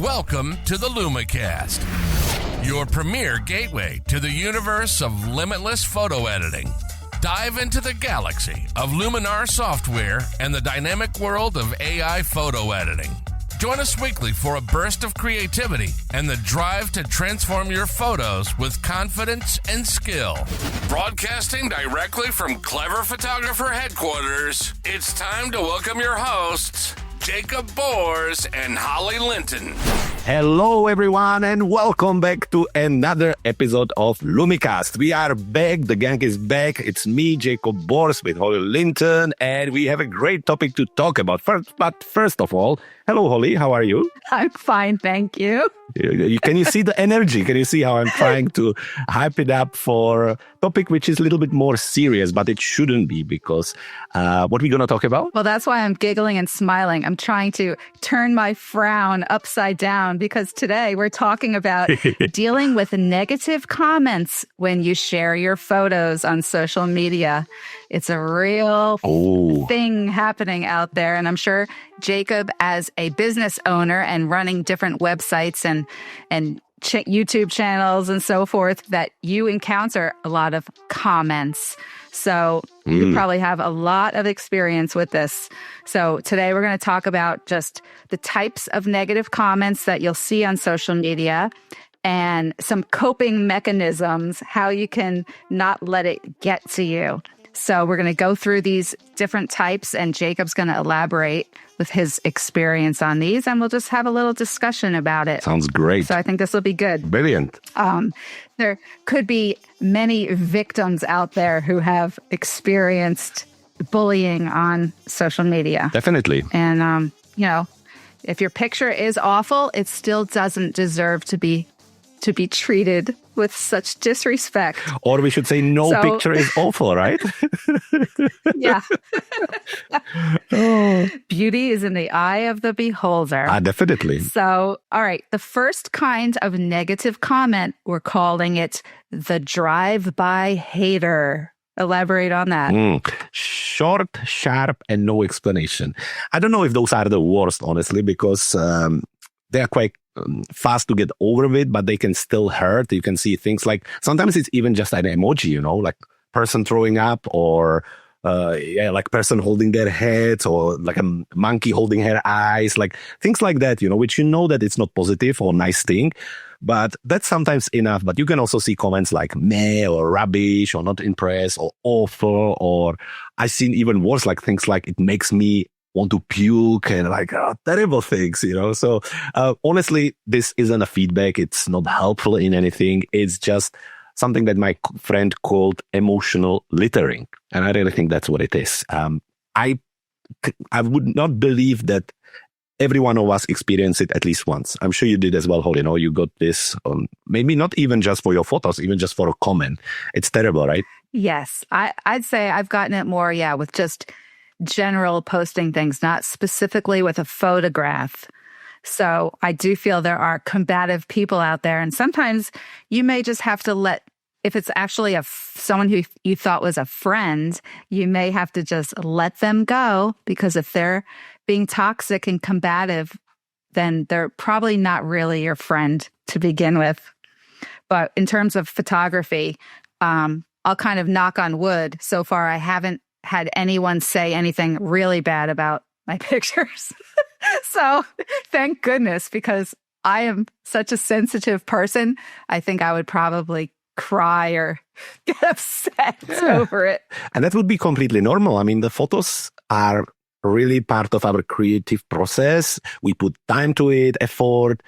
Welcome to the LumiCast, your premier gateway to the universe of limitless photo editing. Dive into the galaxy of Luminar software and the dynamic world of AI photo editing. Join us weekly for a burst of creativity and the drive to transform your photos with confidence and skill. Broadcasting directly from Clever Photographer headquarters, it's time to welcome your hosts, Jakub and Holly Linton. Hello everyone and welcome back to another episode of LumiCast. We are back, the gang is back. It's me, Jakub with Holly Linton, and we have a great topic to talk about. First of all, hello Holly, how are you? I'm fine, thank you. Can you see the energy? Can you see how I'm trying to hype it up for a topic which is a little bit more serious, but it shouldn't be because what we're going to talk about? Well, that's why I'm giggling and smiling. I'm trying to turn my frown upside down because today we're talking about dealing with negative comments when you share your photos on social media. It's a real thing happening out there. And I'm sure Jakub, as a business owner and running different websites and YouTube channels and so forth, that you encounter a lot of comments. So you probably have a lot of experience with this. So today we're going to talk about just the types of negative comments that you'll see on social media and some coping mechanisms, how you can not let it get to you. So we're going to go through these different types, and Jakub's going to elaborate with his experience on these, and we'll just have a little discussion about it. Sounds great. So I think this will be good. Brilliant. There could be many victims out there who have experienced bullying on social media. Definitely. And, if your picture is awful, it still doesn't deserve to be treated with such disrespect. Or we should say picture is awful, right? Yeah. Beauty is in the eye of the beholder. Definitely. So, all right. The first kind of negative comment, we're calling it the drive-by hater. Elaborate on that. Short, sharp, and no explanation. I don't know if those are the worst, honestly, because they are quite fast to get over with, but they can still hurt. You can see things like, sometimes it's even just an emoji, like person throwing up, or like person holding their head, or like a monkey holding her eyes, like things like that, which that it's not positive or nice thing. But that's sometimes enough. But you can also see comments like meh, or rubbish, or not impressed, or awful, or I've seen even worse, like things like it makes me want to puke, and like terrible things, So honestly, this isn't a feedback. It's not helpful in anything. It's just something that my friend called emotional littering. And I really think that's what it is. I would not believe that every one of us experienced it at least once. I'm sure you did as well, Holly. You got this, maybe not even just for your photos, even just for a comment. It's terrible, right? Yes. I'd say I've gotten it more, with just general posting things, not specifically with a photograph. So I do feel there are combative people out there. And sometimes you may just have to if it's actually someone who you thought was a friend, you may have to just let them go, because if they're being toxic and combative, then they're probably not really your friend to begin with. But in terms of photography, I'll kind of knock on wood. So far, I haven't had anyone say anything really bad about my pictures. So thank goodness, because I am such a sensitive person. I think I would probably cry or get upset over it. And that would be completely normal. I mean, the photos are really part of our creative process. We put time to it, effort,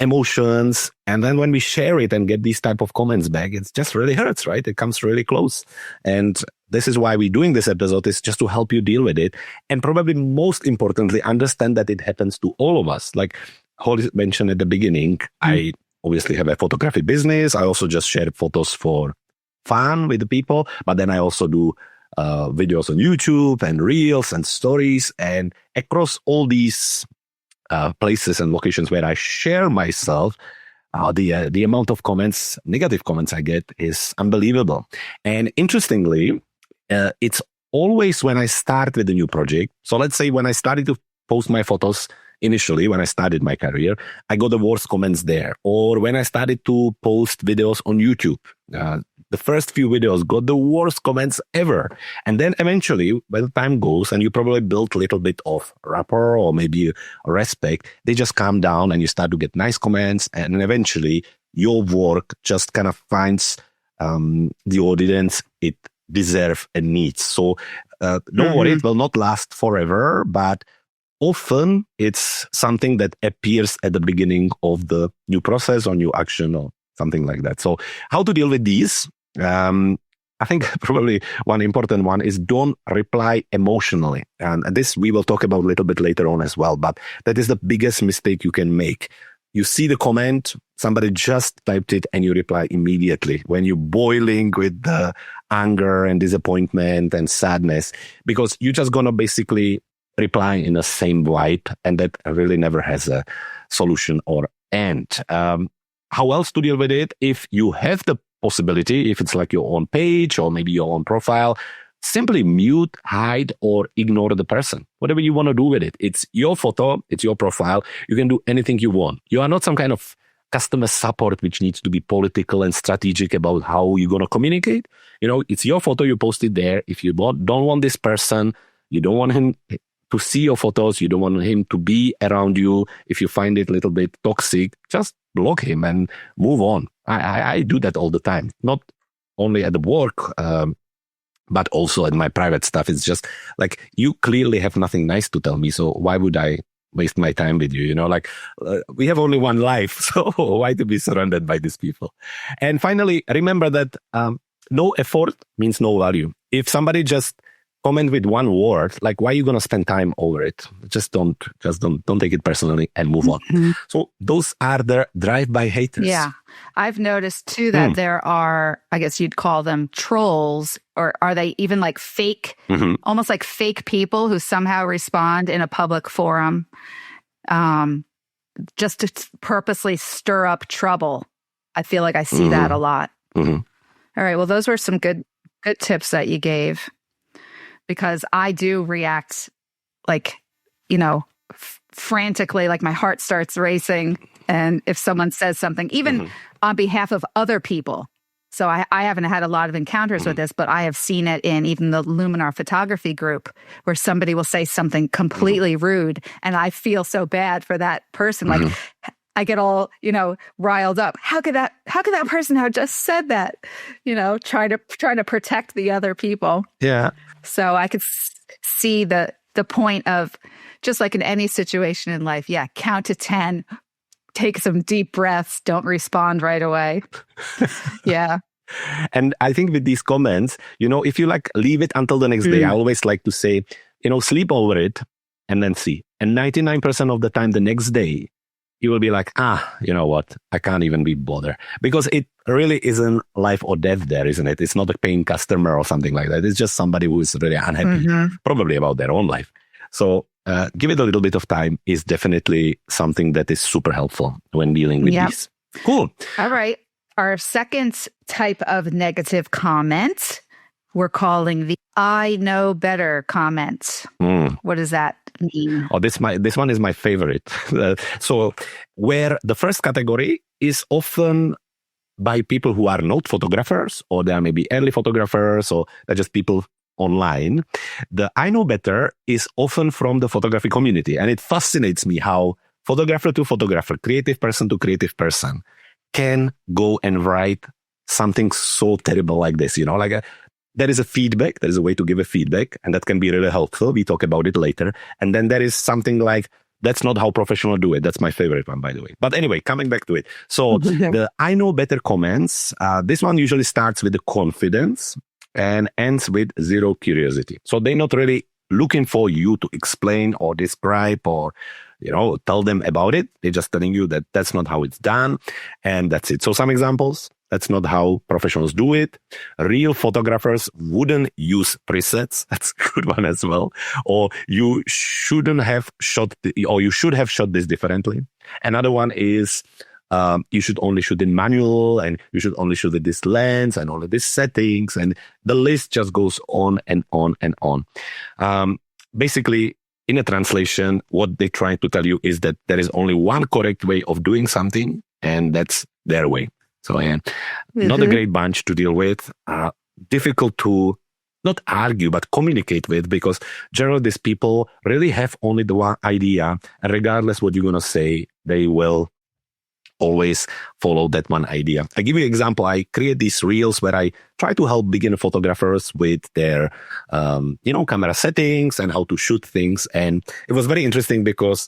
emotions, and then when we share it and get these type of comments back, it just really hurts, right? It comes really close. And this is why we're doing this episode, is just to help you deal with it. And probably most importantly, understand that it happens to all of us. Like Holly mentioned at the beginning, I obviously have a photography business. I also just share photos for fun with the people, but then I also do videos on YouTube and reels and stories. And across all these places and locations where I share myself, the amount of comments, negative comments I get is unbelievable. And interestingly, it's always when I start with a new project. So let's say when I started to post my photos initially when I started my career, I got the worst comments there. Or when I started to post videos on YouTube, the first few videos got the worst comments ever. And then eventually, by the time goes and you probably build a little bit of rapport or maybe respect, they just calm down and you start to get nice comments. And eventually your work just kind of finds the audience it deserves and needs. So don't worry, it will not last forever, but often it's something that appears at the beginning of the new process or new action or something like that. So how to deal with these? I think probably one important one is don't reply emotionally. And this we will talk about a little bit later on as well, but that is the biggest mistake you can make. You see the comment, somebody just typed it and you reply immediately when you're boiling with the anger and disappointment and sadness, because you're just going to basically reply in the same vibe, and that really never has a solution or end. How else to deal with it? If you have the possibility, if it's like your own page or maybe your own profile, simply mute, hide, or ignore the person. Whatever you want to do with it. It's your photo, it's your profile. You can do anything you want. You are not some kind of customer support which needs to be political and strategic about how you're going to communicate. It's your photo, you post it there. If you don't want this person, you don't want him to see your photos, you don't want him to be around you. If you find it a little bit toxic, just block him and move on. I do that all the time, not only at the work, but also at my private stuff. It's just like, you clearly have nothing nice to tell me, so why would I waste my time with you? We have only one life, so why to be surrounded by these people? And finally, remember that no effort means no value. If somebody just comment with one word, like, why are you going to spend time over it? Just don't take it personally and move on. So those are the drive-by haters. Yeah. I've noticed too that there are, I guess you'd call them trolls, or are they even like fake, almost like fake people who somehow respond in a public forum, just to purposely stir up trouble. I feel like I see that a lot. All right. Well, those were some good tips that you gave. Because I do react like, frantically, like my heart starts racing. And if someone says something, even on behalf of other people. So I haven't had a lot of encounters with this, but I have seen it in even the Luminar photography group where somebody will say something completely rude. And I feel so bad for that person. Like I get all, riled up. How could that person have just said that? Trying to protect the other people. Yeah. So I could see the point of, just like in any situation in life, count to 10, take some deep breaths, don't respond right away. Yeah. And I think with these comments, if you leave it until the next day, I always like to say, sleep over it and then see. And 99% of the time, the next day, you will be like, you know what? I can't even be bothered. Because it really isn't life or death there, isn't it? It's not a paying customer or something like that. It's just somebody who is really unhappy, probably about their own life. So give it a little bit of time is definitely something that is super helpful when dealing with these. Cool. All right. Our second type of negative comment, we're calling the I know better comment. What does that mean? Oh, this one is my favorite. So where the first category is often by people who are not photographers, or they are maybe early photographers, or they're just people online. The I know better is often from the photography community. And it fascinates me how photographer to photographer, creative person to creative person can go and write something so terrible like this, there is a feedback. There is a way to give a feedback, and that can be really helpful. We talk about it later. And then there is something like, that's not how professionals do it. That's my favorite one, by the way. But anyway, coming back to it. So the I know better comments, this one usually starts with the confidence and ends with zero curiosity. So they're not really looking for you to explain or describe or, tell them about it. They're just telling you that that's not how it's done. And that's it. So some examples. That's not how professionals do it. Real photographers wouldn't use presets. That's a good one as well. Or you shouldn't have shot, or you should have shot this differently. Another one is you should only shoot in manual, and you should only shoot with this lens and all of these settings. And the list just goes on and on and on. Basically, in a translation, what they're trying to tell you is that there is only one correct way of doing something, and that's their way. So, yeah, not a great bunch to deal with. Difficult to not argue, but communicate with, because generally these people really have only the one idea, and regardless what you're going to say, they will always follow that one idea. I give you an example. I create these reels where I try to help beginner photographers with their, camera settings and how to shoot things. And it was very interesting because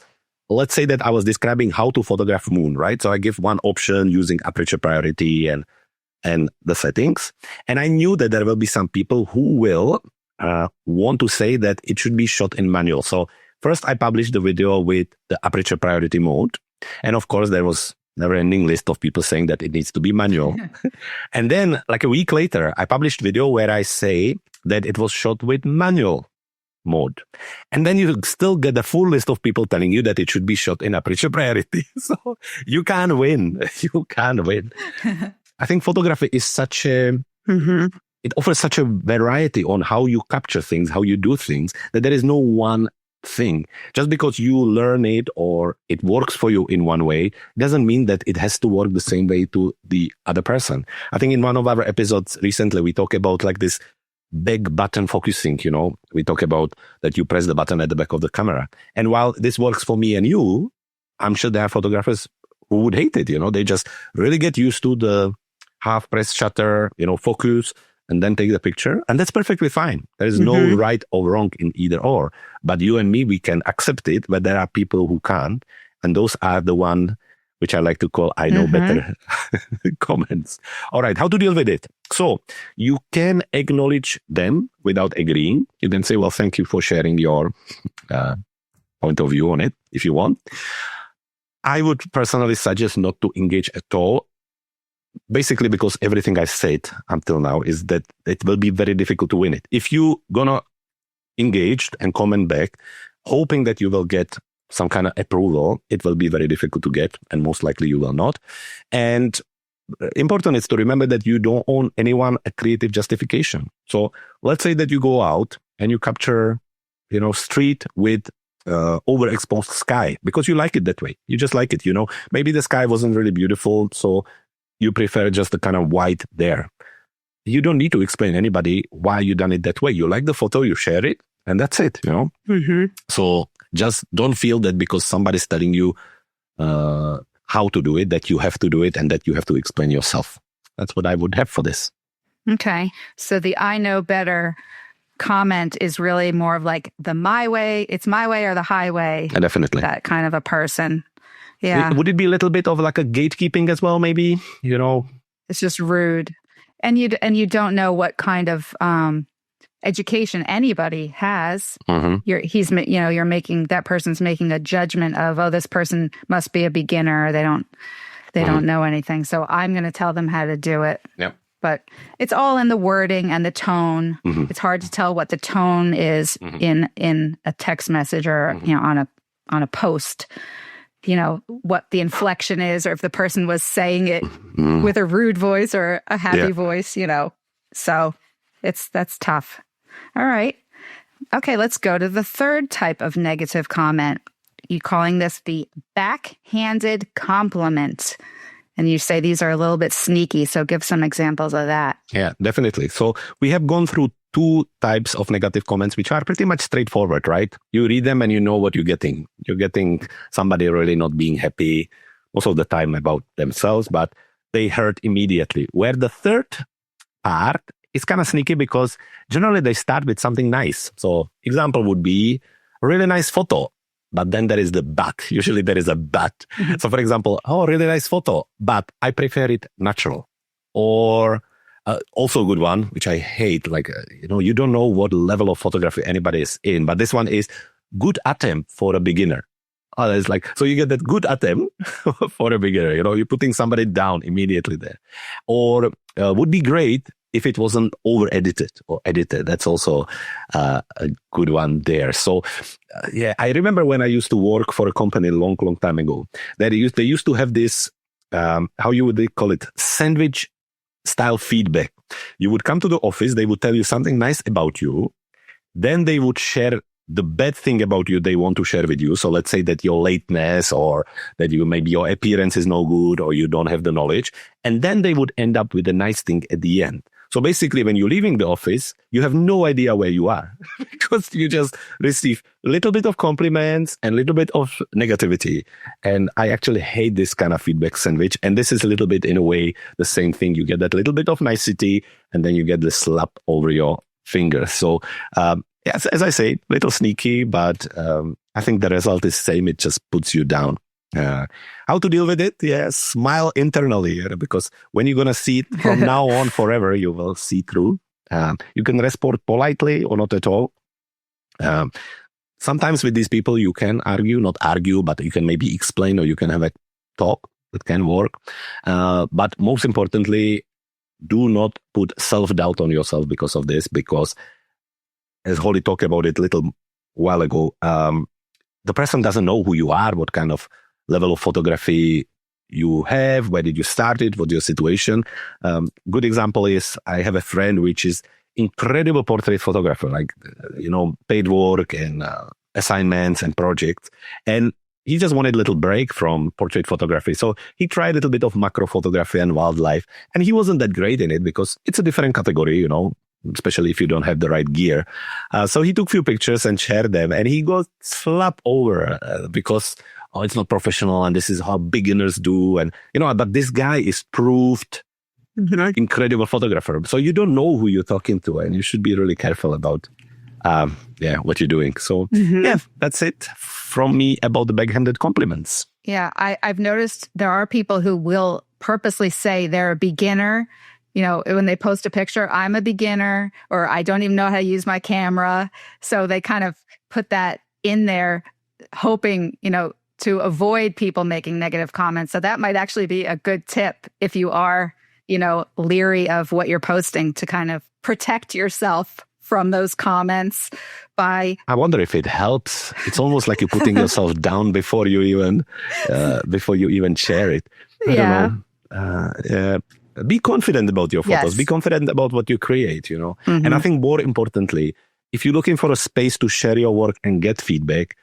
let's say that I was describing how to photograph moon, right? So I give one option using aperture priority and the settings. And I knew that there will be some people who will want to say that it should be shot in manual. So first I published the video with the aperture priority mode. And of course, there was never-ending list of people saying that it needs to be manual. And then like a week later, I published video where I say that it was shot with manual mode. And then you still get the full list of people telling you that it should be shot in aperture priority. So you can't win. You can't win. I think photography is such a, it offers such a variety on how you capture things, how you do things, that there is no one thing. Just because you learn it or it works for you in one way doesn't mean that it has to work the same way to the other person. I think in one of our episodes recently, we talk about like this big button focusing, we talk about that you press the button at the back of the camera. And while this works for me and you, I'm sure there are photographers who would hate it. They just really get used to the half press shutter, focus, and then take the picture. And that's perfectly fine. There is no right or wrong in either or. But you and me, we can accept it, but there are people who can't. And those are the one which I like to call I know better comments. All right, how to deal with it? So you can acknowledge them without agreeing. You then say, well, thank you for sharing your point of view on it, if you want. I would personally suggest not to engage at all. Basically, because everything I said until now is that it will be very difficult to win it. If you're gonna engage and comment back, hoping that you will get some kind of approval, it will be very difficult to get, and most likely you will not. And important is to remember that you don't owe anyone a creative justification. So let's say that you go out and you capture, street with overexposed sky because you like it that way. You just like it, Maybe the sky wasn't really beautiful, so you prefer just the kind of white there. You don't need to explain anybody why you done it that way. You like the photo, you share it, and that's it, So just don't feel that because somebody's telling you how to do it, that you have to do it and that you have to explain yourself. That's what I would have for this. Okay. So the I know better comment is really more of like the my way, it's my way or the highway. Definitely. That kind of a person. Yeah. Would it be a little bit of like a gatekeeping as well, maybe? It's just rude. And you don't know what kind of education anybody has. You're making, that person's making a judgment of, oh, this person must be a beginner. They don't know anything. So I'm going to tell them how to do it. Yep. But it's all in the wording and the tone. It's hard to tell what the tone is in a text message or on a post. What the inflection is, or if the person was saying it with a rude voice or a happy voice, So that's tough. All right. Okay, let's go to the third type of negative comment. You're calling this the backhanded compliment. And you say these are a little bit sneaky, so give some examples of that. Yeah, definitely. So we have gone through two types of negative comments, which are pretty much straightforward, right? You read them and you know what you're getting. You're getting somebody really not being happy most of the time about themselves, but they hurt immediately. Where the third part is kind of sneaky because generally they start with something nice. So example would be a really nice photo, but then there is the but. Usually there is a but. So for example, really nice photo, but I prefer it natural. Or also a good one, which I hate, you don't know what level of photography anybody is in, but this one is good attempt for a beginner. It's so you get that good attempt for a beginner, you're putting somebody down immediately there. Or would be great if it wasn't over-edited or edited. That's also a good one there. So, I remember when I used to work for a company a long, long time ago, they used to have this, how you would call it, sandwich style feedback. You would come to the office, they would tell you something nice about you, then they would share the bad thing about you they want to share with you. So let's say that your lateness or that maybe your appearance is no good or you don't have the knowledge. And then they would end up with a nice thing at the end. So basically, when you're leaving the office, you have no idea where you are because you just receive a little bit of compliments and a little bit of negativity. And I actually hate this kind of feedback sandwich. And this is a little bit, in a way, the same thing. You get that little bit of nicety and then you get the slap over your finger. So, yes, as I say, little sneaky, but I think the result is same. It just puts you down. How to deal with it? Yeah, smile internally, because when you're going to see it from now on forever, you will see through. You can respond politely or not at all. Sometimes with these people, you can not argue, but you can maybe explain or you can have a talk that can work. But most importantly, do not put self-doubt on yourself because of this, because as Holly talked about it a little while ago, the person doesn't know who you are, what kind of level of photography you have, where did you start it, what's your situation. Good example is I have a friend which is incredible portrait photographer, like, paid work and assignments and projects. And he just wanted a little break from portrait photography. So he tried a little bit of macro photography and wildlife. And he wasn't that great in it because it's a different category, especially if you don't have the right gear. So he took a few pictures and shared them. And he got slapped over because it's not professional and this is how beginners do. And, but this guy is proved incredible photographer. So you don't know who you're talking to and you should be really careful about, what you're doing. So that's it from me about the backhanded compliments. Yeah, I've noticed there are people who will purposely say they're a beginner. When they post a picture, I'm a beginner, or I don't even know how to use my camera. So they kind of put that in there, hoping, to avoid people making negative comments. So that might actually be a good tip if you are, leery of what you're posting, to kind of protect yourself from those comments by... I wonder if it helps. It's almost like you're putting yourself down before you even share it. I don't know. Be confident about your photos. Yes. Be confident about what you create, And I think more importantly, if you're looking for a space to share your work and get feedback,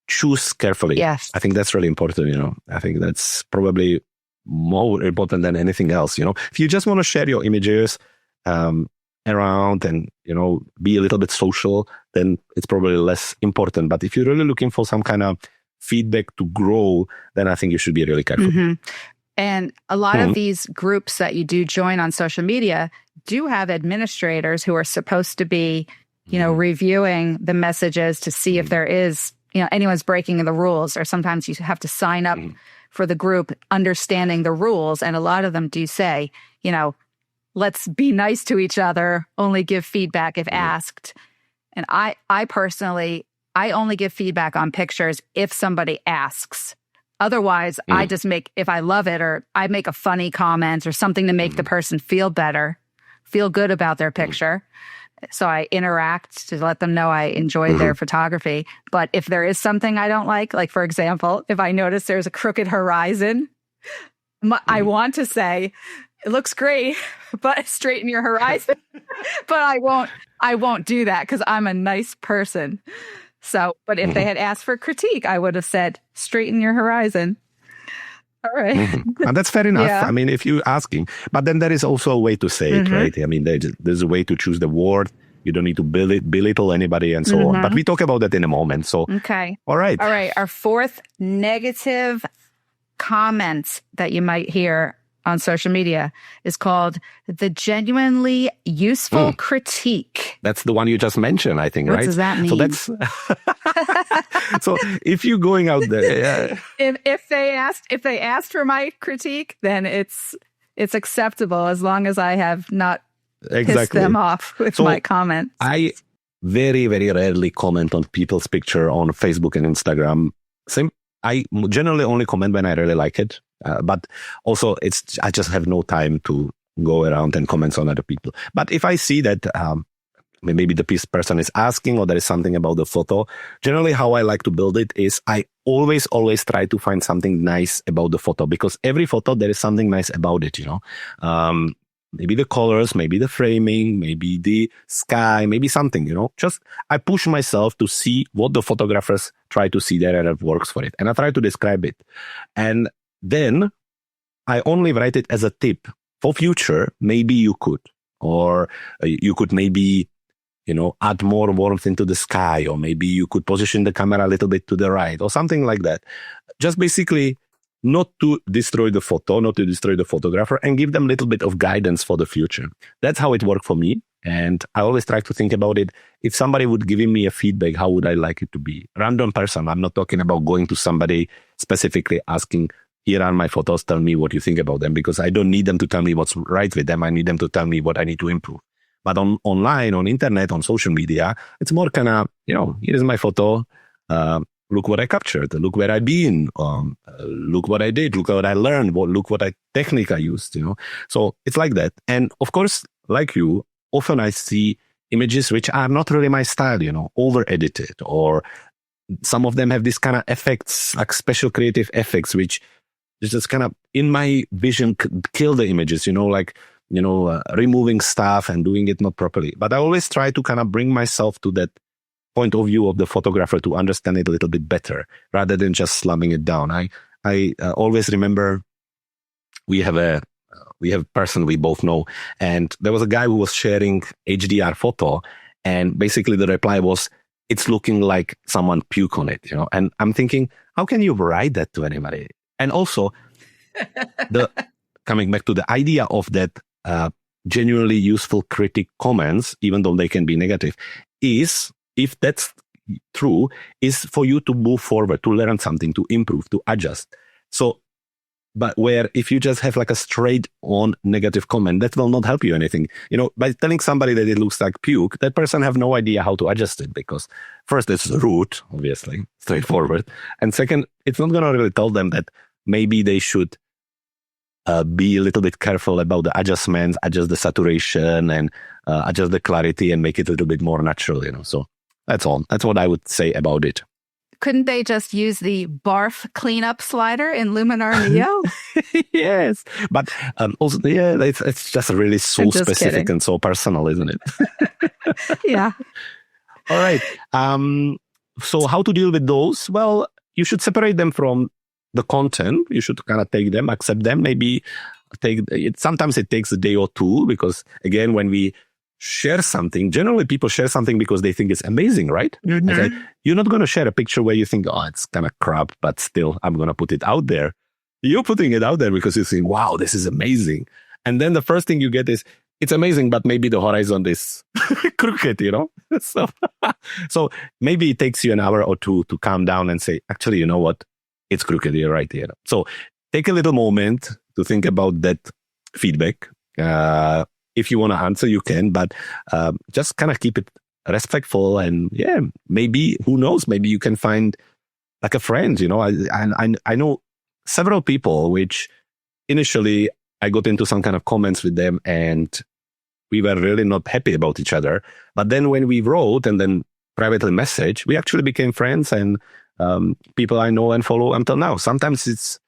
choose carefully. Yes. I think that's really important, I think that's probably more important than anything else, If you just want to share your images around and, be a little bit social, then it's probably less important. But if you're really looking for some kind of feedback to grow, then I think you should be really careful. Mm-hmm. And a lot of these groups that you do join on social media do have administrators who are supposed to be, reviewing the messages to see if there is, anyone's breaking the rules, or sometimes you have to sign up for the group understanding the rules. And a lot of them do say, let's be nice to each other, only give feedback if asked. And I personally, I only give feedback on pictures if somebody asks. Otherwise, I just if I love it, or I make a funny comment or something to make the person feel better, feel good about their picture. So I interact to let them know I enjoyed their photography. But if there is something I don't like for example, if I notice there's a crooked horizon, I want to say, it looks great, but straighten your horizon. But I won't do that because I'm a nice person. So, but if they had asked for critique, I would have said, straighten your horizon. All right. And that's fair enough. Yeah. I mean, if you're asking, but then there is also a way to say it, right? I mean, there's a way to choose the word. You don't need to belittle anybody and so on. But we talk about that in a moment. So, okay. All right. All right. Our fourth negative comment that you might hear on social media is called the genuinely useful critique. That's the one you just mentioned, I think, right? What does that mean? So that's so if you're going out there, if they asked for my critique, then it's acceptable as long as I have not pissed them off with my comments. I very, very rarely comment on people's picture on Facebook and Instagram. I generally only comment when I really like it. But also, I just have no time to go around and comment on other people. But if I see that maybe the person is asking or there is something about the photo, generally how I like to build it is I always try to find something nice about the photo, because every photo, there is something nice about it, maybe the colors, maybe the framing, maybe the sky, maybe something, just I push myself to see what the photographers try to see there and it works for it. And I try to describe it. And then I only write it as a tip for future. Maybe you could, or you could maybe, add more warmth into the sky, or maybe you could position the camera a little bit to the right or something like that. Just basically not to destroy the photo, not to destroy the photographer, and give them a little bit of guidance for the future. That's how it worked for me. And I always try to think about it. If somebody would give me a feedback, how would I like it to be? Random person. I'm not talking about going to somebody specifically asking, here are my photos, tell me what you think about them, because I don't need them to tell me what's right with them. I need them to tell me what I need to improve. But online, on internet, on social media, it's more kind of, here is my photo. Look what I captured. Look where I've been. Look what I did. Look what I learned. Look what technique I used. So it's like that. And of course, like you, often I see images which are not really my style. Over edited, or some of them have this kind of effects, like special creative effects, which is just kind of in my vision kill the images. Removing stuff and doing it not properly. But I always try to kind of bring myself to that point of view of the photographer to understand it a little bit better, rather than just slamming it down. I always remember we have a person we both know, and there was a guy who was sharing HDR photo, and basically the reply was, it's looking like someone puke on it, And I'm thinking, how can you write that to anybody? And also, coming back to the idea of that genuinely useful critic comments, even though they can be negative, is, if that's true, is for you to move forward, to learn something, to improve, to adjust. So, but where if you just have like a straight on negative comment, that will not help you anything. By telling somebody that it looks like puke, that person have no idea how to adjust it, because first, it's rude, obviously, straightforward. And second, it's not going to really tell them that maybe they should be a little bit careful about the adjustments, adjust the saturation, and adjust the clarity, and make it a little bit more natural, So that's all. That's what I would say about it. Couldn't they just use the barf cleanup slider in Luminar Neo? Yes. But also, it's just really so specific kidding. And so personal, isn't it? Yeah. All right. So how to deal with those? Well, you should separate them from the content. You should kind of take them, accept them, maybe sometimes it takes a day or two, because again, when we share something, generally people share something because they think it's amazing, right? Mm-hmm. Okay? You're not going to share a picture where you think, oh, it's kind of crap, but still I'm going to put it out there. You're putting it out there because you think, wow, this is amazing. And then the first thing you get is, it's amazing, but maybe the horizon is crooked, So maybe it takes you an hour or two to calm down and say, actually, you know what? It's crooked, you're right here. So take a little moment to think about that feedback. If you want to answer, you can, but just kind of keep it respectful. And maybe, who knows, maybe you can find like a friend, I know several people which initially I got into some kind of comments with them and we were really not happy about each other. But then when we wrote and then privately messaged, we actually became friends, and people I know and follow until now. Sometimes it's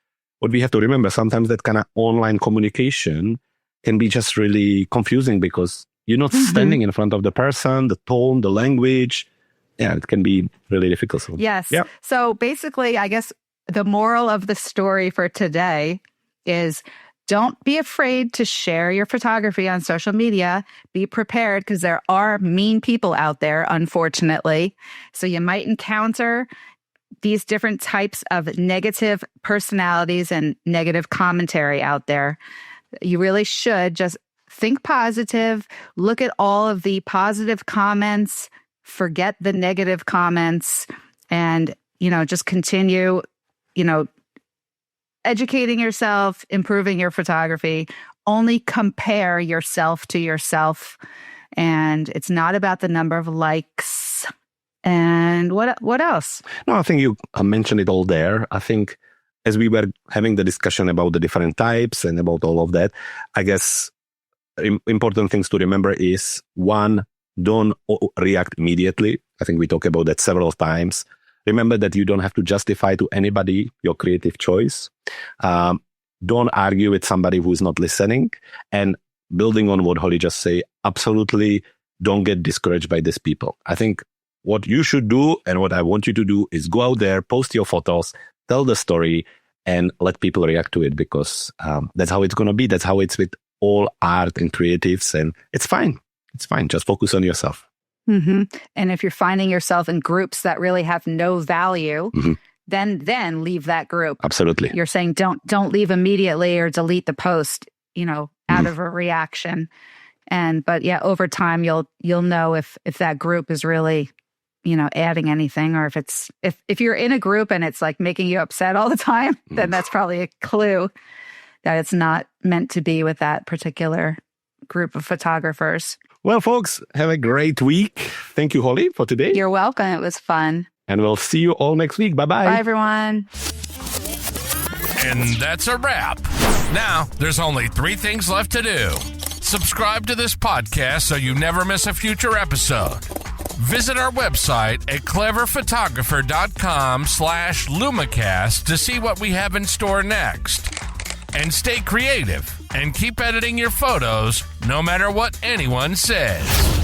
what we have to remember. Sometimes that kind of online communication can be just really confusing because you're not standing in front of the person, the tone, the language. Yeah, it can be really difficult. So, yes. Yeah. So basically, I guess the moral of the story for today is don't be afraid to share your photography on social media. Be prepared, because there are mean people out there, unfortunately. So you might encounter these different types of negative personalities and negative commentary out there. You really should just think positive, look at all of the positive comments, forget the negative comments, and, just continue, educating yourself, improving your photography. Only compare yourself to yourself. And it's not about the number of likes. And what else? No, I think you mentioned it all there. I think as we were having the discussion about the different types and about all of that, I guess important things to remember is, one, don't react immediately. I think we talked about that several times. Remember that you don't have to justify to anybody your creative choice. Don't argue with somebody who's not listening. And building on what Holly just say, absolutely don't get discouraged by these people. I think what you should do and what I want you to do is go out there, post your photos, tell the story, and let people react to it, because that's how it's going to be. That's how it's with all art and creatives, and it's fine. It's fine. Just focus on yourself. Mm-hmm. And if you're finding yourself in groups that really have no value, then leave that group. Absolutely. You're saying don't leave immediately or delete the post, out of a reaction. But yeah, over time you'll know if that group is really, adding anything, or if you're in a group and it's like making you upset all the time, then that's probably a clue that it's not meant to be with that particular group of photographers. Well, folks, have a great week. Thank you, Holly, for today. You're welcome. It was fun. And we'll see you all next week. Bye-bye. Bye, everyone. And that's a wrap. Now, there's only 3 things left to do. Subscribe to this podcast so you never miss a future episode. Visit our website at cleverphotographer.com/LumiCast to see what we have in store next. And stay creative and keep editing your photos no matter what anyone says.